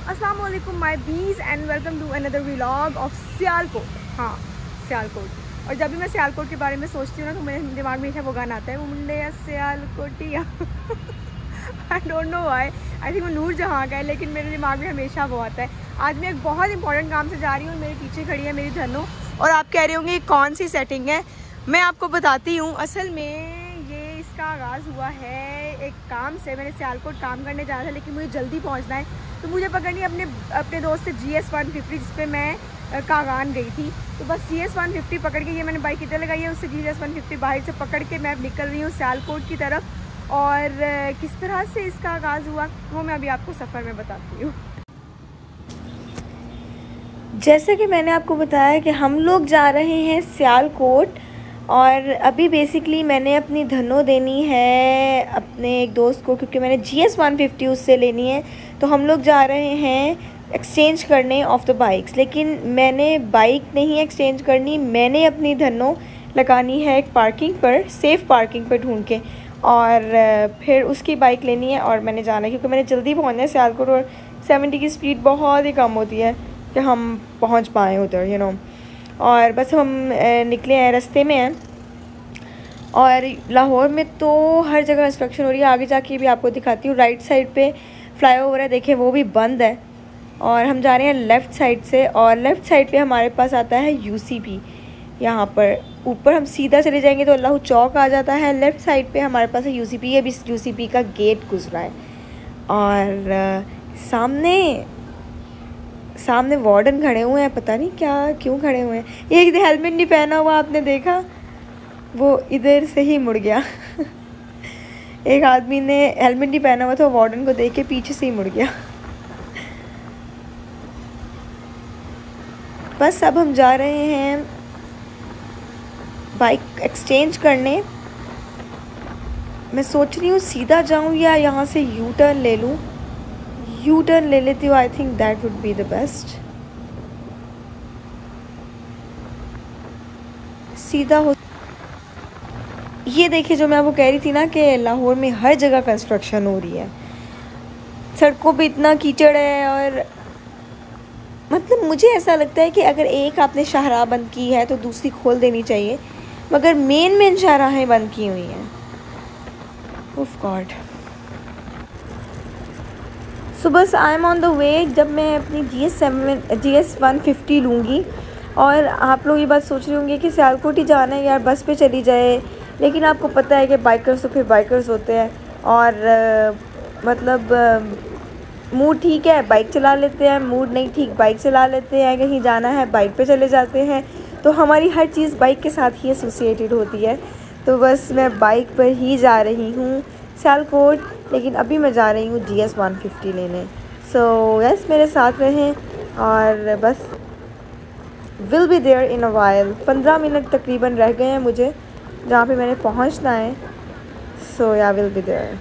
अस्सलाम वालेकुम my bees and welcome to another vlog of Sialkot. हाँ, सियालकोट। और जब भी मैं सियालकोट के बारे में सोचती हूँ ना तो मेरे दिमाग में हमेशा वो गाना आता है, वो मुंडे या सियालकोटिया। I don't know why, I think वो नूर जहाँ का है, लेकिन मेरे दिमाग में हमेशा वो आता है। आज मैं एक बहुत इंपॉर्टेंट काम से जा रही हूँ। मेरे पीछे खड़ी है मेरी धनो, और आप कह रहे होंगे कौन सी सेटिंग है। मैं आपको बताती हूँ। असल में ये इसका आगाज़ हुआ है एक काम से। मैंने सियालकोट काम करने जाना था, लेकिन मुझे जल्दी पहुँचना है, तो मुझे पकड़नी अपने दोस्त से GS 150, जिस पे मैं कागान गई थी। तो बस GS 150 पकड़ के, ये मैंने बाइक इधर लगाई है, उससे GS 150 बाहर से पकड़ के मैं निकल रही हूँ सियालकोट की तरफ। और किस तरह से इसका आगाज़ हुआ वो मैं अभी आपको सफ़र में बताती हूँ। जैसे कि मैंने आपको बताया कि हम लोग जा रहे हैं सियालकोट, और अभी बेसिकली मैंने अपनी धनो देनी है अपने एक दोस्त को, क्योंकि मैंने GS 150 उससे लेनी है। तो हम लोग जा रहे हैं एक्सचेंज करने ऑफ द बाइक्स। लेकिन मैंने बाइक नहीं एक्सचेंज करनी, मैंने अपनी धनो लगानी है एक पार्किंग पर, सेफ़ पार्किंग पर ढूंढ के, और फिर उसकी बाइक लेनी है और मैंने जाना है, क्योंकि मैंने जल्दी पहुंचना है सियालकोट। और 70 की स्पीड बहुत ही कम होती है कि हम पहुंच पाएँ उधर, यू नो। और बस हम निकले हैं, रास्ते में हैं। और लाहौर में तो हर जगह कंस्ट्रक्शन हो रही है। आगे जाके भी आपको दिखाती हूँ। राइट साइड पे फ्लाईओवर है, देखें वो भी बंद है। और हम जा रहे हैं लेफ़्ट साइड से, और लेफ़्ट साइड पे हमारे पास आता है UCP। यहाँ पर ऊपर हम सीधा चले जाएंगे तो अल्लाह चौक आ जाता है। लेफ़्ट साइड पे हमारे पास है UCP। अभी UCP का गेट गुजरा है, और सामने वार्डन खड़े हुए हैं, पता नहीं क्यों खड़े हुए हैं। एक हेलमेट नहीं पहना हुआ, आपने देखा, वो इधर से ही मुड़ गया। एक आदमी ने हेलमेट नहीं पहना हुआ था, वार्डन को देख के पीछे से ही मुड़ गया। बस अब हम जा रहे हैं बाइक एक्सचेंज करने। मैं सोच रही हूँ सीधा जाऊँ या यहाँ से यू टर्न ले लूँ। यू टर्न ले लेती हूँ, I think that would be the best. सीधा हो। ये देखिए, जो मैं आपको कह रही थी ना कि लाहौर में हर जगह कंस्ट्रक्शन हो रही है। सड़कों पे इतना कीचड़ है, और मतलब मुझे ऐसा लगता है कि अगर एक आपने शाहराह बंद की है तो दूसरी खोल देनी चाहिए, मगर मेन शाहराहें बंद की हुई हैं। ओह गॉड। सो बस आई एम ऑन द वे। जब मैं अपनी GS 150 लूँगी, और आप लोग ये बात सोच रहे होंगे कि सियालकोट ही जाना है यार, बस पे चली जाए। लेकिन आपको पता है कि बाइकर्स तो फिर बाइकर्स होते हैं, और मतलब मूड ठीक है बाइक चला लेते हैं, मूड नहीं ठीक बाइक चला लेते हैं, कहीं जाना है बाइक पे चले जाते हैं। तो हमारी हर चीज़ बाइक के साथ ही एसोसिएटेड होती है। तो बस मैं बाइक पर ही जा रही हूँ सियालकोट, लेकिन अभी मैं जा रही हूँ GS 150 लेने। सो यस, मेरे साथ रहें, और बस will be there in a while. 15 minute तकरीबन रह गए हैं मुझे जहाँ पे मैंने पहुँचना है। सो या विल बी देयर।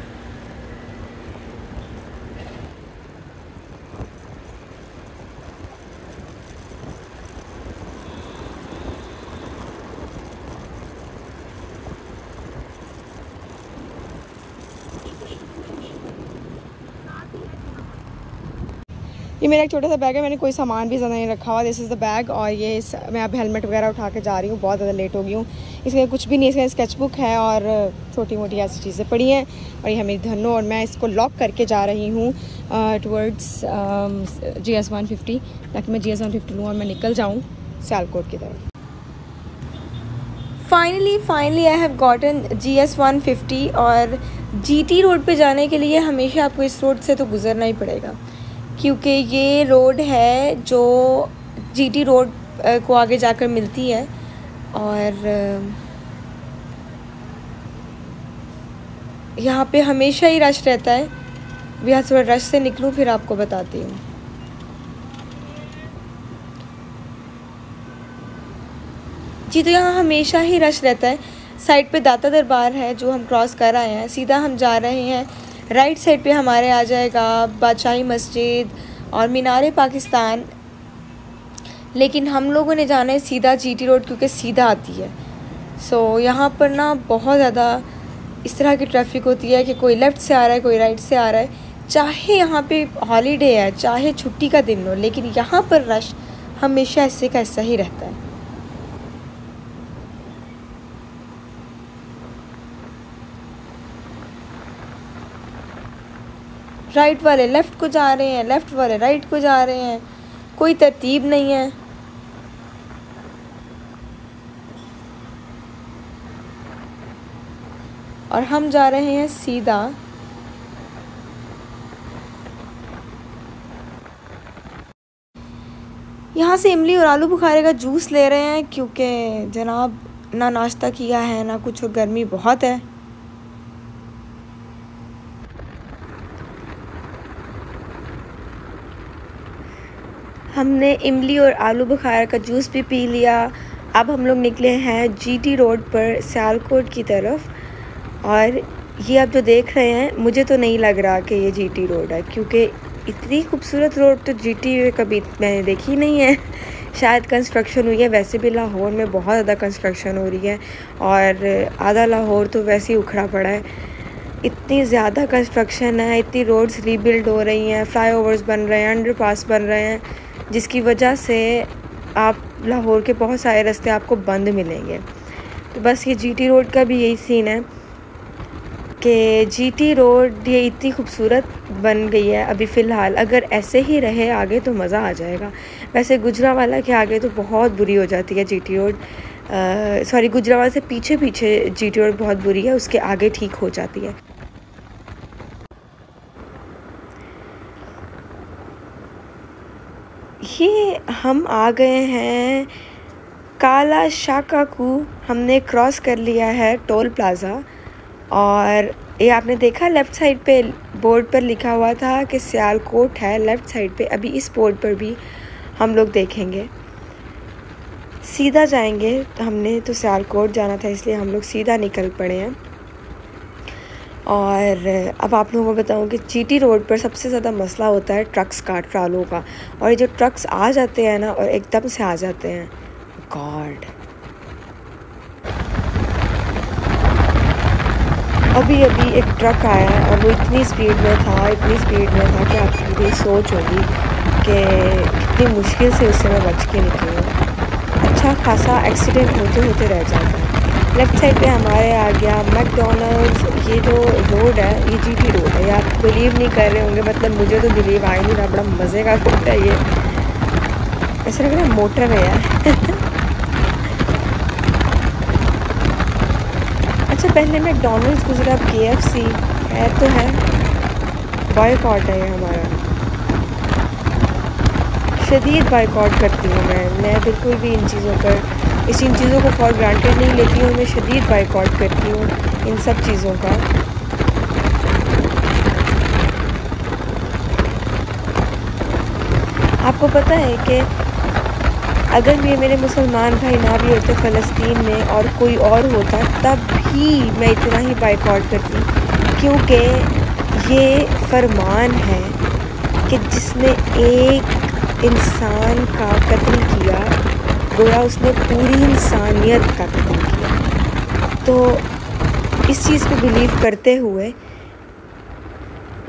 ये मेरा एक छोटा सा बैग है, मैंने कोई सामान भी ज़्यादा नहीं रखा हुआ। This is the bag. और ये मैं अब हेलमेट वगैरह उठा के जा रही हूँ, बहुत ज़्यादा लेट हो गई हूँ। इसमें कुछ भी नहीं, इसमें स्केच बुक है और छोटी मोटी ऐसी चीज़ें पड़ी हैं। और ये है मेरी धनो, और मैं इसको लॉक करके जा रही हूँ टुवर्ड्स GS 150, ताकि मैं GS 150 लूँ और मैं निकल जाऊँ सियालकोट की तरफ। Finally I have gotten GS 150। और GT रोड पे जाने के लिए हमेशा आपको इस रोड से तो गुज़रना ही पड़ेगा, क्योंकि ये रोड है जो GT रोड को आगे जाकर मिलती है। और यहाँ पे हमेशा ही रश रहता है। अभी यहाँ थोड़ा रश से निकलूँ फिर आपको बताती हूँ। जी, तो यहाँ हमेशा ही रश रहता है। साइड पे दाता दरबार है जो हम क्रॉस कर आए हैं। सीधा हम जा रहे हैं, राइट साइड पे हमारे आ जाएगा बादशाही मस्जिद और मीनार पाकिस्तान। लेकिन हम लोगों ने जाना है सीधा GT रोड, क्योंकि सीधा आती है। सो यहाँ पर ना बहुत ज़्यादा इस तरह की ट्रैफिक होती है कि कोई लेफ़्ट से आ रहा है, कोई राइट से आ रहा है। चाहे यहाँ पे हॉलीडे है, चाहे छुट्टी का दिन हो, लेकिन यहाँ पर रश हमेशा ऐसे का ऐसा ही रहता है। राइट वाले लेफ़्ट को जा रहे हैं, लेफ़्ट वाले राइट को जा रहे हैं, कोई तरतीब नहीं है। और हम जा रहे हैं सीधा यहाँ से इमली और आलू बुखारे का जूस ले रहे हैं, क्योंकि जनाब ना नाश्ता किया है ना कुछ, और गर्मी बहुत है। हमने इमली और आलू बुखारा का जूस भी पी लिया। अब हम लोग निकले हैं जीटी रोड पर सियालकोट की तरफ, और ये आप जो देख रहे हैं, मुझे तो नहीं लग रहा कि ये जीटी रोड है, क्योंकि इतनी खूबसूरत रोड तो जीटी में कभी मैंने देखी नहीं है। शायद कंस्ट्रक्शन हुई है, वैसे भी लाहौर में बहुत ज़्यादा कंस्ट्रक्शन हो रही है, और आधा लाहौर तो वैसे ही उखड़ा पड़ा है। इतनी ज़्यादा कंस्ट्रक्शन है, इतनी रोड्स रीबिल्ड हो रही हैं, फ्लाईओवर्स बन रहे हैं, अंडरपास बन रहे हैं, जिसकी वजह से आप लाहौर के बहुत सारे रास्ते आपको बंद मिलेंगे। तो बस ये जीटी रोड का भी यही सीन है कि जीटी रोड ये इतनी खूबसूरत बन गई है अभी फ़िलहाल। अगर ऐसे ही रहे आगे तो मज़ा आ जाएगा। वैसे गुजरावाला के आगे तो बहुत बुरी हो जाती है जीटी रोड, सॉरी गुजरावाला से पीछे पीछे जीटी रोड बहुत बुरी है, उसके आगे ठीक हो जाती है। ये हम आ गए हैं काला शाकाकू, हमने क्रॉस कर लिया है टोल प्लाज़ा। और ये आपने देखा लेफ़्ट साइड पे बोर्ड पर लिखा हुआ था कि सियालकोट है लेफ़्ट साइड पे। अभी इस बोर्ड पर भी हम लोग देखेंगे, सीधा जाएंगे। हमने तो सियालकोट जाना था, इसलिए हम लोग सीधा निकल पड़े हैं। और अब आप लोगों को बताऊं कि जीटी रोड पर सबसे ज़्यादा मसला होता है ट्रक्स का, ट्रालों का। और ये जो ट्रक्स आ जाते हैं ना और एकदम से आ जाते हैं, गॉड। अभी अभी एक ट्रक आया और वो इतनी स्पीड में था कि आपकी भी सोच होगी कि कितनी मुश्किल से उससे मैं बच के निकली हूँ। अच्छा खासा एक्सीडेंट होते होते रह जाता है। लेफ़्ट साइड पे हमारे आ गया मैकडॉनल्ड्स। ये जो रोड है ये जीटी रोड है। ये आप बिलीव नहीं कर रहे होंगे, मतलब मुझे तो बिलीव आ ही नहीं रहा। बड़ा मज़े का रोड है ये, ऐसा लग रहा है मोटर है यार। अच्छा पहले मैकडॉनल्ड्स गुजरा, KFC है तो है, बॉयकॉट है ये हमारा। शदीद बॉयकॉट करती हूँ मैं बिल्कुल भी इन चीज़ों को फॉर ग्रांटेड नहीं लेती हूँ। मैं शदीद बॉयकॉट करती हूँ इन सब चीज़ों का। आपको पता है कि अगर मेरे मुसलमान भाई ना भी होते फ़लस्तीन में और कोई और होता, तब भी मैं इतना ही बॉयकॉट करती, क्योंकि ये फरमान है कि जिसने एक इंसान का कत्ल किया गोया उसने पूरी इंसानियत का कत्ल किया। तो इस चीज़ को बिलीव करते हुए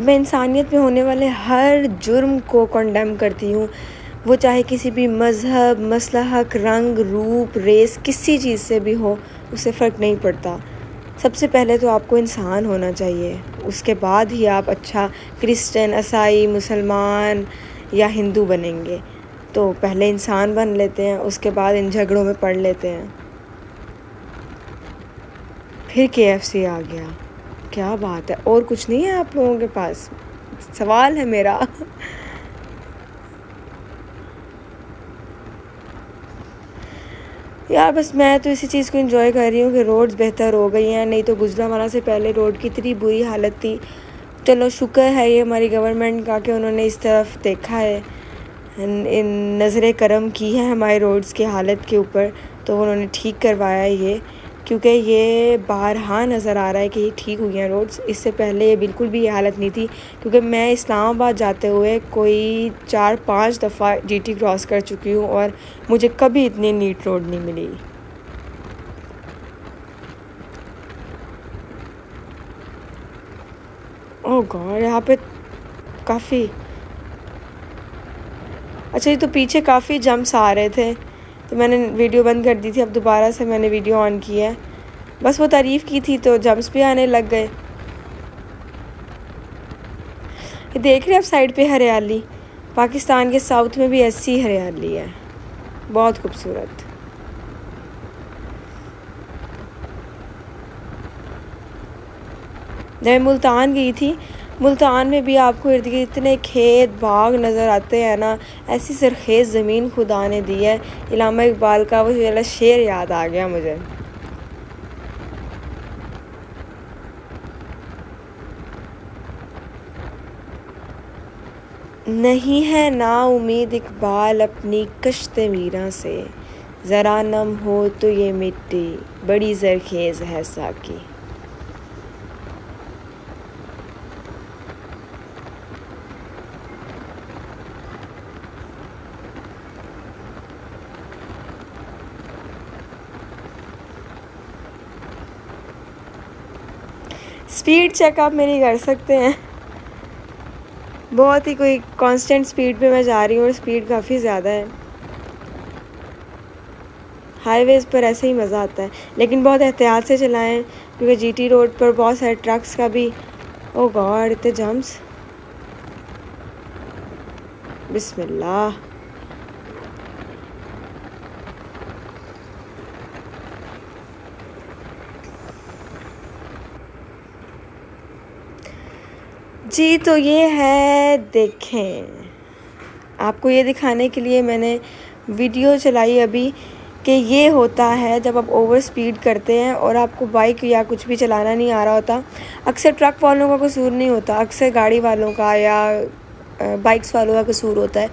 मैं इंसानियत में होने वाले हर जुर्म को कंडेम करती हूँ, वो चाहे किसी भी मज़हब, मसलहक, रंग, रूप, रेस, किसी चीज़ से भी हो, उससे फ़र्क नहीं पड़ता। सबसे पहले तो आपको इंसान होना चाहिए, उसके बाद ही आप अच्छा क्रिश्चियन, ईसाई, मुसलमान या हिंदू बनेंगे। तो पहले इंसान बन लेते हैं, उसके बाद इन झगड़ों में पड़ लेते हैं। फिर KFC आ गया, क्या बात है। और कुछ नहीं है आप लोगों के पास? सवाल है मेरा। यार बस मैं तो इसी चीज़ को एंजॉय कर रही हूँ कि रोड्स बेहतर हो गई हैं, नहीं तो गुजरावाला से पहले रोड की इतनी बुरी हालत थी। चलो शुक्र है ये हमारी गवर्नमेंट का कि उन्होंने इस तरफ देखा है, इन नज़र करम की है हमारे रोड्स की हालत के ऊपर, तो उन्होंने ठीक करवाया ये। क्योंकि ये बारहा नज़र आ रहा है कि ये ठीक हुई हैं रोड्स। इससे पहले ये बिल्कुल भी ये हालत नहीं थी, क्योंकि मैं इस्लामाबाद जाते हुए कोई 4-5 दफ़ा GT क्रॉस कर चुकी हूँ और मुझे कभी इतनी नीट रोड नहीं मिली। ओह गॉड, यहाँ पे काफ़ी अच्छा। ये तो पीछे काफ़ी जंप्स आ रहे थे तो मैंने वीडियो बंद कर दी थी। अब दोबारा से मैंने वीडियो ऑन की है। बस वो तारीफ़ की थी तो जंप्स भी आने लग गए। ये देख रहे हैं आप साइड पे हरियाली। पाकिस्तान के साउथ में भी ऐसी हरियाली है, बहुत खूबसूरत। जब मैं मुल्तान गई थी, मुल्तान में भी आपको इर्द गिर्द इतने खेत बाग नज़र आते हैं ना, ऐसी सरखेज़ ज़मीन खुदा ने दी है। इलामा इकबाल का वो वाला शेर याद आ गया मुझे। नहीं है ना उम्मीद इकबाल अपनी कश्ते मीरा से, ज़रा नम हो तो ये मिट्टी बड़ी ज़रखेज़ है साकी। स्पीड चेक आप मेरी कर सकते हैं। बहुत ही कोई कांस्टेंट स्पीड पे मैं जा रही हूँ और स्पीड काफ़ी ज़्यादा है। हाईवेज़ पर ऐसे ही मज़ा आता है, लेकिन बहुत एहतियात से चलाएं क्योंकि जीटी रोड पर बहुत सारे ट्रक्स का भी, ओ गॉड इतने जम्प्स, बिस्मिल्लाह। जी तो ये है, देखें, आपको ये दिखाने के लिए मैंने वीडियो चलाई अभी कि ये होता है जब आप ओवर स्पीड करते हैं और आपको बाइक या कुछ भी चलाना नहीं आ रहा होता। अक्सर ट्रक वालों का कसूर नहीं होता, अक्सर गाड़ी वालों का या बाइक्स वालों का कसूर होता है।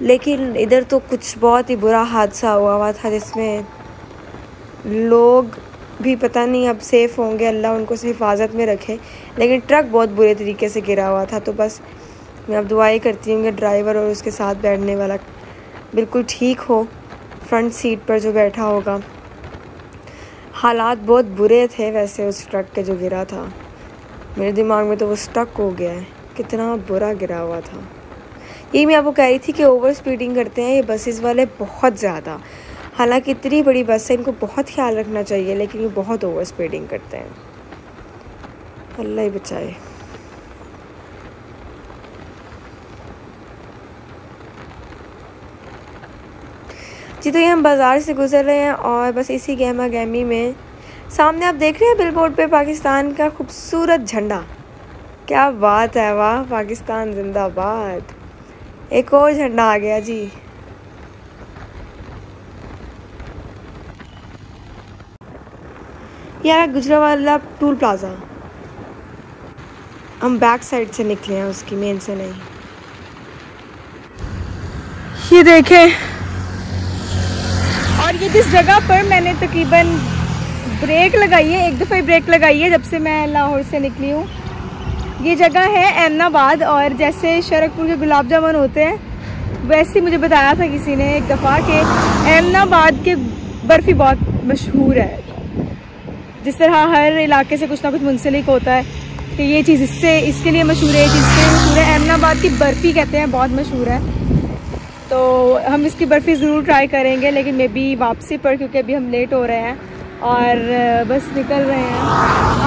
लेकिन इधर तो कुछ बहुत ही बुरा हादसा हुआ था जिसमें लोग भी पता नहीं अब सेफ़ होंगे, अल्लाह उनको हिफाजत में रखे, लेकिन ट्रक बहुत बुरे तरीके से गिरा हुआ था। तो बस मैं अब दुआएं करती हूँ कि ड्राइवर और उसके साथ बैठने वाला बिल्कुल ठीक हो, फ्रंट सीट पर जो बैठा होगा। हालात बहुत बुरे थे वैसे उस ट्रक के जो गिरा था, मेरे दिमाग में तो वो स्टक हो गया है, कितना बुरा गिरा हुआ था। यही मैं आपको कह रही थी कि ओवर स्पीडिंग करते हैं ये बसेस वाले बहुत ज़्यादा। हालांकि इतनी बड़ी बस है, इनको बहुत ख्याल रखना चाहिए, लेकिन ये बहुत ओवर स्पीडिंग करते हैं। अल्लाह ही बचाए। जी तो ये हम बाज़ार से गुज़र रहे हैं और बस इसी गहमा गहमी में सामने आप देख रहे हैं बिलबोर्ड पे पाकिस्तान का खूबसूरत झंडा। क्या बात है, वाह पाकिस्तान जिंदाबाद। एक और झंडा आ गया जी। यार गुजरावाला टूल प्लाज़ा, हम बैक साइड से निकले हैं, उसकी मेन से नहीं। ये देखें, और ये जिस जगह पर मैंने तकरीबन ब्रेक लगाई है, एक दफ़ा ही ब्रेक लगाई है जब से मैं लाहौर से निकली हूँ, ये जगह है एमनाबाद। और जैसे शरकपुर के गुलाब जामुन होते हैं वैसे मुझे बताया था किसी ने एक दफ़ा कि एमनाबाद के बर्फ़ी बहुत मशहूर है। जिस तरह हर इलाके से कुछ ना कुछ मुंसलिक होता है कि ये चीज़ इसके लिए मशहूर है, ये चीज़ इसके लिए मशहूर है। एमनाबाद की बर्फ़ी कहते हैं बहुत मशहूर है, तो हम इसकी बर्फ़ी ज़रूर ट्राई करेंगे, लेकिन मे बी वापसी पर, क्योंकि अभी हम लेट हो रहे हैं और बस निकल रहे हैं।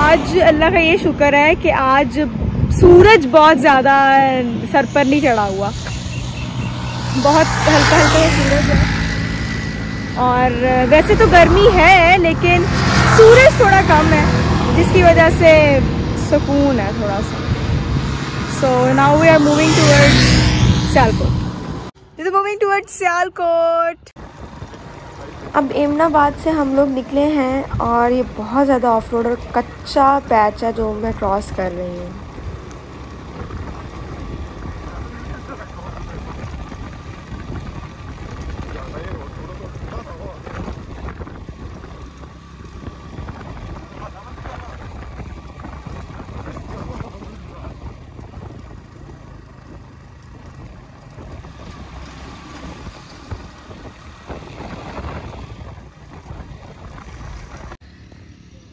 आज अल्लाह का ये शुक्र है कि आज सूरज बहुत ज़्यादा सर पर नहीं चढ़ा हुआ, बहुत हल्का हल्का सूरज है। और वैसे तो गर्मी है लेकिन सूरज थोड़ा कम है, जिसकी वजह से सुकून है थोड़ा सा। So now we are moving towards Sialkot. Moving towards Sialkot. अब एमनाबाद से हम लोग निकले हैं और ये बहुत ज़्यादा ऑफ रोड और कच्चा पैच है जो मैं क्रॉस कर रही हूँ।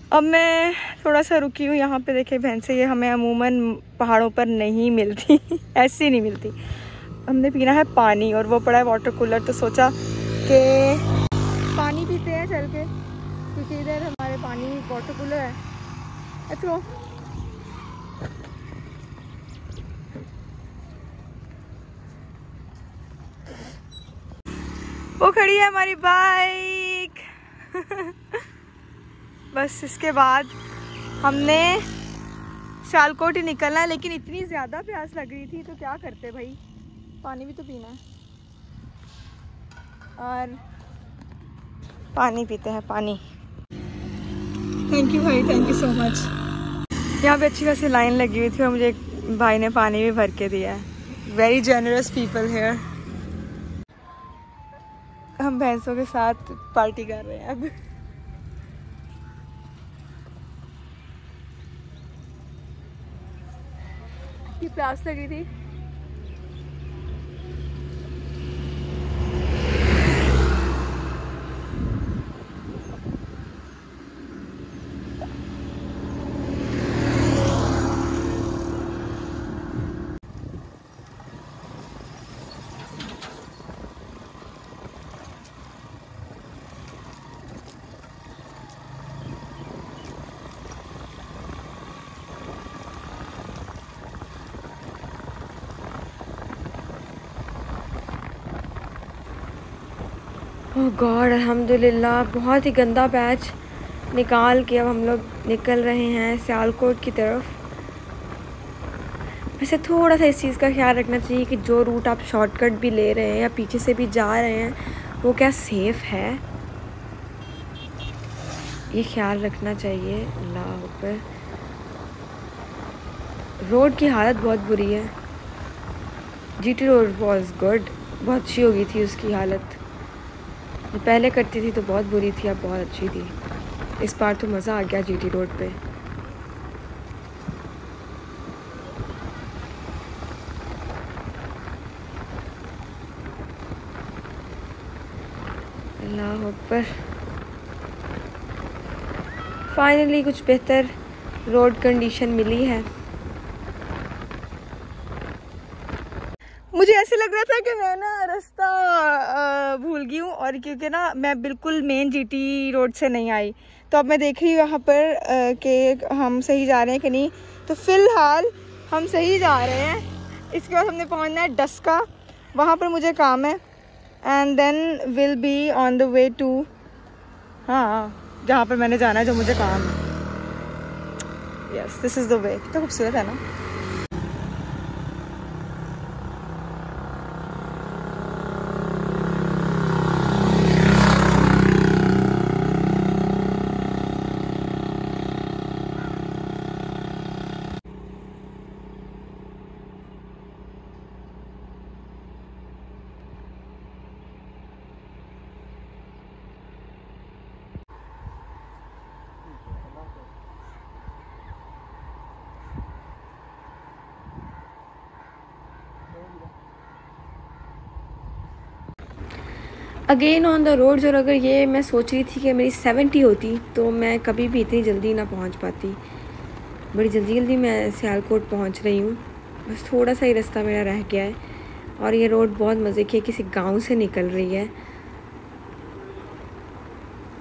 अब मैं थोड़ा सा रुकी हूँ यहाँ पे। देखे भैंसें, ये हमें अमूमन पहाड़ों पर नहीं मिलती ऐसी नहीं मिलती। हमने पीना है पानी और वो पड़ा है वाटर कूलर, तो सोचा कि पानी पीते हैं चल के, क्योंकि इधर हमारे पानी वाटर कूलर है। अच्छा वो खड़ी है हमारी बाइक बस इसके बाद हमने सियालकोट ही निकलना है, लेकिन इतनी ज़्यादा प्यास लग रही थी तो क्या करते भाई, पानी भी तो पीना है। और पानी पीते हैं, पानी। थैंक यू भाई, थैंक यू सो मच। यहाँ पे अच्छी खासी लाइन लगी हुई थी और मुझे एक भाई ने पानी भी भर के दिया है। Very generous people here. हम भैंसों के साथ पार्टी कर रहे हैं अब। ये प्यास लगी थी। ओह गॉड, अल्हम्दुलिल्लाह। बहुत ही गंदा पैच निकाल के अब हम लोग निकल रहे हैं सियालकोट की तरफ। वैसे थोड़ा सा इस चीज़ का ख्याल रखना चाहिए कि जो रूट आप शॉर्टकट भी ले रहे हैं या पीछे से भी जा रहे हैं वो क्या सेफ़ है, ये ख्याल रखना चाहिए। अल्लाह अकबर। रोड की हालत बहुत बुरी है। जीटी रोड वॉज गुड, बहुत अच्छी हो गई थी उसकी हालत। पहले करती थी तो बहुत बुरी थी, अब बहुत अच्छी थी। इस बार तो मज़ा आ गया जीटी रोड पे। अल्लाह अकबर। फाइनली कुछ बेहतर रोड कंडीशन मिली है। मुझे ऐसे लग रहा था कि मैं ना रास्ता भूल गई हूँ, और क्योंकि ना मैं बिल्कुल मेन जीटी रोड से नहीं आई, तो अब मैं देख रही हूँ यहाँ पर कि हम सही जा रहे हैं कि नहीं। तो फ़िलहाल हम सही जा रहे हैं। इसके बाद हमने पहुँचना है डस्का, वहाँ पर मुझे काम है। And then will be on the way to, हाँ जहाँ पर मैंने जाना है, जो मुझे काम है। Yes, this is the way. कितना खूबसूरत है ना। Again on the roads. और अगर ये मैं सोच रही थी कि मेरी 70 होती तो मैं कभी भी इतनी जल्दी ना पहुंच पाती। बड़ी जल्दी जल्दी मैं सियालकोट पहुंच रही हूँ, बस थोड़ा सा ही रास्ता मेरा रह गया है। और ये रोड बहुत मज़े की है, किसी गांव से निकल रही है।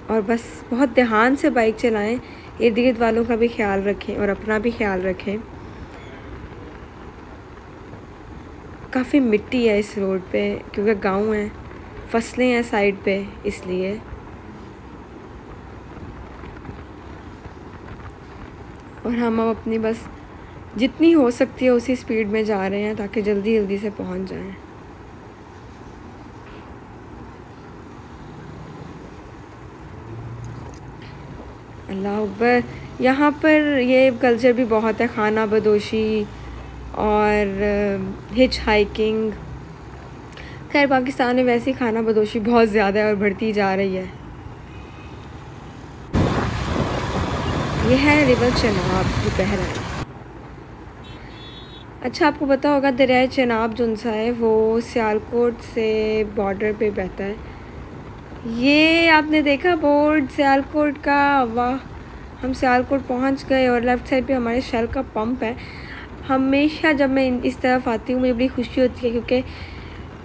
और बस बहुत ध्यान से बाइक चलाएं, इर्द गिर्द वालों का भी ख्याल रखें और अपना भी ख्याल रखें। काफ़ी मिट्टी है इस रोड पे क्योंकि गांव है, फसलें हैं साइड पे, इसलिए। और हम अब अपनी बस जितनी हो सकती है उसी स्पीड में जा रहे हैं ताकि जल्दी जल्दी से पहुंच जाएं। अल्लाह अकबर। यहाँ पर ये कल्चर भी बहुत है, खाना बदोशी और हिच हाइकिंग। खैर पाकिस्तान में वैसे ही खाना बदोशी बहुत ज़्यादा है और बढ़ती जा रही है। यह है रिवर चनाब जो बह रहा है। अच्छा, आपको पता होगा दरिया चनाब जो सा है वो सियालकोट से बॉर्डर पे बहता है। ये आपने देखा बोर्ड सियालकोट का? वाह, हम सियालकोट पहुंच गए और लेफ़्ट साइड पे हमारे शेल का पंप है। हमेशा जब मैं इस तरफ आती हूँ मुझे बड़ी खुशी होती है, क्योंकि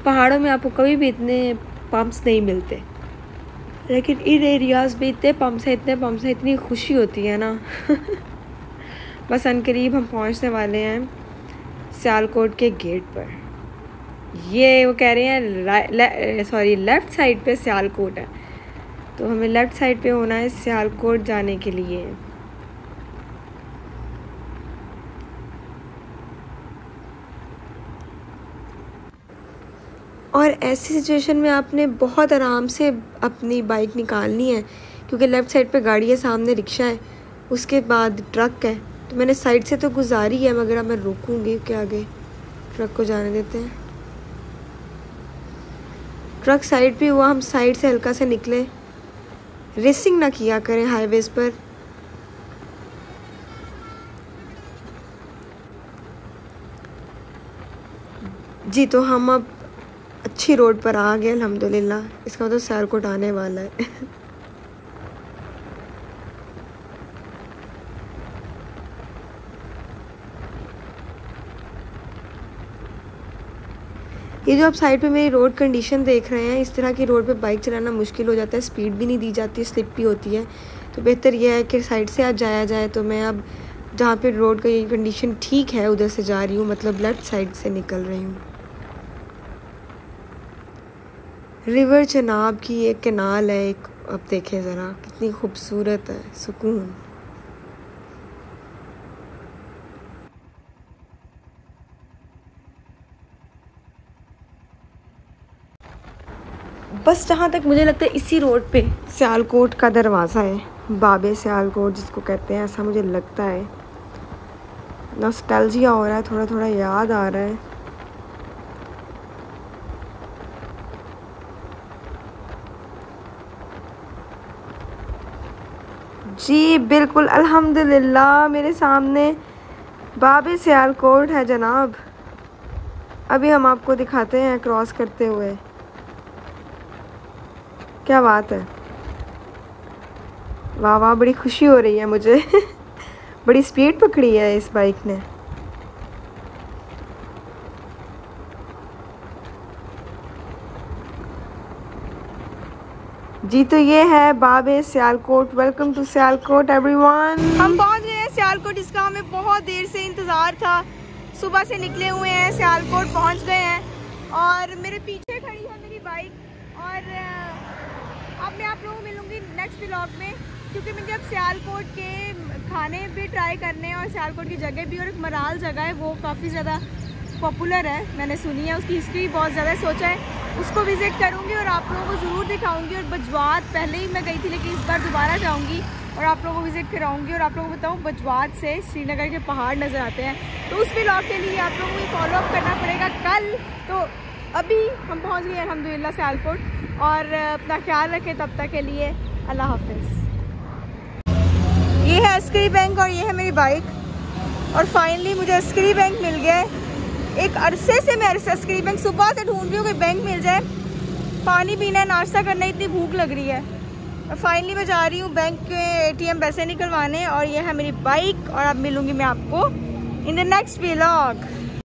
पहाड़ों में आपको कभी भी इतने पंप्स नहीं मिलते, लेकिन इन एरियाज़ में इतने पंप्स हैं, इतनी खुशी होती है ना। बस अनकरीब हम पहुंचने वाले हैं सियालकोट के गेट पर। ये वो कह रहे हैं लेफ़्ट साइड पे सियालकोट है, तो हमें लेफ़्ट साइड पे होना है सियालकोट जाने के लिए। और ऐसी सिचुएशन में आपने बहुत आराम से अपनी बाइक निकालनी है, क्योंकि लेफ़्ट साइड पे गाड़ी है, सामने रिक्शा है, उसके बाद ट्रक है। तो मैंने साइड से तो गुजारी है, मगर अब मैं रोकूंगी कि आगे ट्रक को जाने देते हैं। ट्रक साइड पे हुआ, हम साइड से हल्का से निकले। रेसिंग ना किया करें हाईवेज़ पर। जी तो हम अब अच्छी रोड पर आ गए अल्हम्दुलिल्लाह। इसका मतलब सियालकोट आने वाला है। ये जो आप साइड पे मेरी रोड कंडीशन देख रहे हैं, इस तरह की रोड पे बाइक चलाना मुश्किल हो जाता है, स्पीड भी नहीं दी जाती, स्लिप भी होती है। तो बेहतर यह है कि साइड से आज जाया जाए। तो मैं अब जहाँ पे रोड का ये कंडीशन ठीक है उधर से जा रही हूँ, मतलब लेफ़्ट साइड से निकल रही हूँ। रिवर चनाब की एक कैनाल है एक, अब देखें ज़रा कितनी खूबसूरत है, सुकून। बस जहाँ तक मुझे लगता है इसी रोड पे सियालकोट का दरवाज़ा है, बाबे सियालकोट जिसको कहते हैं, ऐसा मुझे लगता है। नॉस्टैल्जिया हो रहा है, थोड़ा थोड़ा याद आ रहा है। जी बिल्कुल, अल्हम्दुलिल्लाह मेरे सामने बाबे सियालकोट है जनाब। अभी हम आपको दिखाते हैं क्रॉस करते हुए। क्या बात है, वाह वाह, बड़ी खुशी हो रही है मुझे। बड़ी स्पीड पकड़ी है इस बाइक ने। जी तो ये है बाबे Sialkot. Welcome to Sialkot everyone. हम पहुंच गए हैं सियालकोट, जिसका हमें बहुत देर से इंतज़ार था। सुबह से निकले हुए हैं, सियालकोट पहुंच गए हैं और मेरे पीछे खड़ी है मेरी बाइक। और अब मैं आप लोगों को मिलूँगी नेक्स्ट व्लॉग में, क्योंकि मुझे अब सियालकोट के खाने भी ट्राई करने हैं और सियालकोट की जगह भी। और एक मराल जगह है, वो काफ़ी ज़्यादा पॉपुलर है, मैंने सुनी है, उसकी हिस्ट्री बहुत ज़्यादा। सोचा है उसको विज़िट करूँगी और आप लोगों को ज़रूर दिखाऊँगी। और बजवात पहले ही मैं गई थी, लेकिन इस बार दोबारा जाऊँगी और आप लोगों को विज़िट कराऊँगी। और आप लोगों को बताऊँ, बजवात से श्रीनगर के पहाड़ नज़र आते हैं, तो उस व्लॉग के लिए आप लोगों को फॉलो अप करना पड़ेगा कल। तो अभी हम पहुँच गए अल्हम्दुलिल्लाह सियालकोट, और अपना ख्याल रखें तब तक के लिए। अल्लाह हाफिज़। ये है अस्करी बैंक और ये है मेरी बाइक, और फाइनली मुझे अस्करी बैंक मिल गया है। एक अरसे से मैं अस्करी बैंक सुबह से ढूंढ रही हूँ कि बैंक मिल जाए, पानी पीना है, नाश्ता करना है, इतनी भूख लग रही है। और फाइनली मैं जा रही हूँ बैंक के ATM पैसे निकलवाने, और ये है मेरी बाइक। और अब मिलूँगी मैं आपको इन द नेक्स्ट व्लॉग।